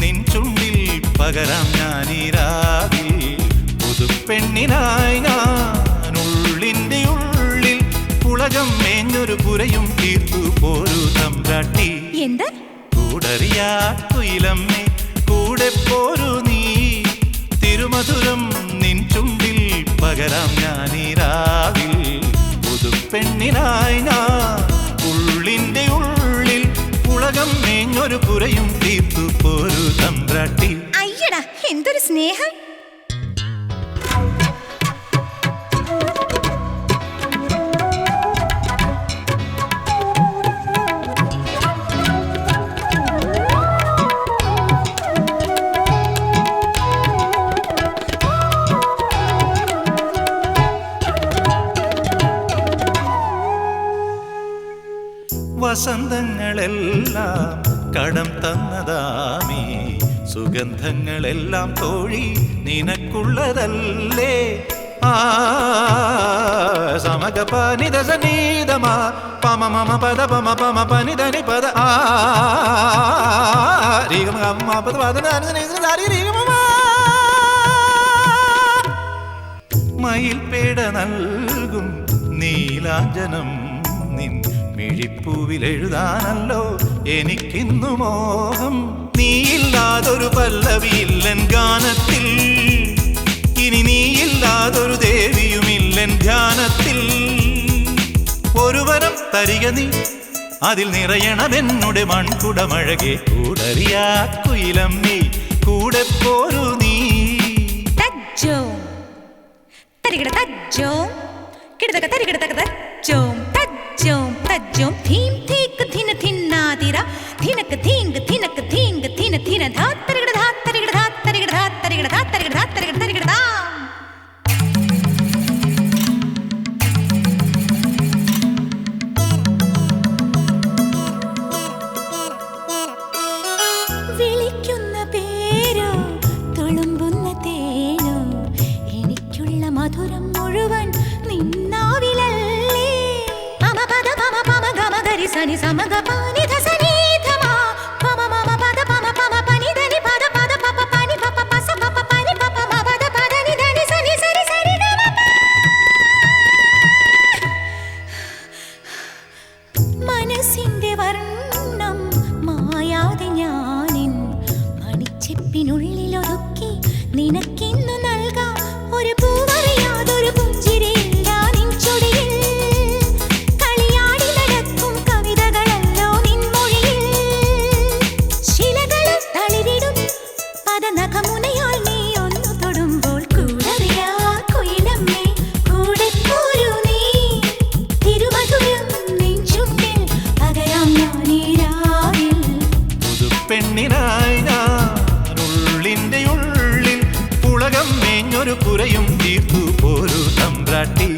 നിൻ ചുണ്ടിൽ പകരാം ഞാനീരാവിൽ പുതുപ്പെണ്ണിനായി ഞാനുള്ളിൻ്റെ ഉള്ളിൽ പുളകം മേഞ്ഞൊരു പുരയും തീർത്തു പോരു തമ്പ്രാട്ടി എന്ത് കൂടറിയാ കുയിലമ്മേ കൂടെ പോരു നീ തിരുമധുരം നിൻ ചുണ്ടിൽ പകരാം ഞാനീരാവിൽ പുതുപ്പെണ്ണിനായി ഞാൻ ഉള്ളിൻ്റെ ഉള്ളിൽ പുളകം മേഞ്ഞൊരു പുരയും തീർത്തു പോരു തമ്പ്രാട്ടി അയ്യടാ എന്തൊരു സ്നേഹം വസന്തങ്ങളെല്ലാം കടം തന്നതാമീ സുഗന്ധങ്ങളെല്ലാം തോഴി നിനക്കുള്ളതല്ലേ ആ സമഗപനിധ സനീതമാ പമ മമ പദ പമ പമ പനിധനി പദ ആ രീഗമ ഗമ പദ പദ രീഗമ മയിൽ പേട നൽകും നീലാഞ്ജനം നിൻ മിഴിപ്പൂവിലെഴുതാനല്ലോ എനിക്കിന്നു മോഹം നീയില്ലാതൊരു പല്ലവിയില്ലൻ ഗാനത്തിൽ ഇനി നീയില്ലാതൊരു ദേവിയുമില്ലൻ ധ്യാനത്തിൽ ഒരു വരം തരിക നീ അതിൽ നിറയണമെന്നുടെ മൺകുടമഴകെ കൂടറിയാ കുയിലം നീ കൂടെ പോരു നീ തജ്ജോം തരികിട തജ്ജോം കിടതക തരികിടതക തജ്ജോം തജ്ജോം തജ്ജോം ധീം ധീക് ധിന ധിന്നാതിര ധിനക് ധീങ്ക് ധിനക് ധീങ്ക് ധിന ധിന ധാ തരികിട ധാ തരികിട ധാ തരികിട ധാ തരികിട ധാ തരികിട ധാ തരികിട തരികിട ധാ വിളിക്കുന്ന പേരോ തുളുമ്പുന്ന തേനോ എനിക്കുള്ള മധുരം മുഴുവൻ നിന്നാവിലല്ലേ പമ പദ പമ പമ ഗമ ഗരി സനി സമഗ പനി ധ സനി ധ മ പമ മമ പദ പമ പമ പനി ധനി പദ പദ പപ പനി പപ പസ പപ പനി പപ മ പദ പദ നി ധനി സനി സരി സരി ഗ മ മനസ്സിന്റെ വർണ്ണം മായാതെ ഞാനിൻ മണിച്ചെപ്പിനുള്ളിലൊതുക്കി നിനക്കിന്നു നൽകാം ഒരു പൂവറിയാതൊരു പുഞ്ചിരിയില്ല നിൻ ചുടിയിൽ കളിയാടി നടക്കും കവിതകളല്ലോ നിൻ മൊഴിയിൽ ശിലകളും തളിരിടും പദനഖമുനയാൽ നീ ഒന്നു തൊടുമ്പോൾ കൂടറിയാ കുയിലമ്മേ കൂടെ പോരൂ നീ തിരുമധുരം നിൻ ചുണ്ടിൽ പകരാം ഞാനീരാവിൽ പുതുപ്പെണ്ണിനായി ഞാനുള്ളിൻ്റെ ഉള്ളിൽ പുളകം മേഞ്ഞൊരു പുരയും തീർത്തു പോരു തമ്പ്രാട്ടി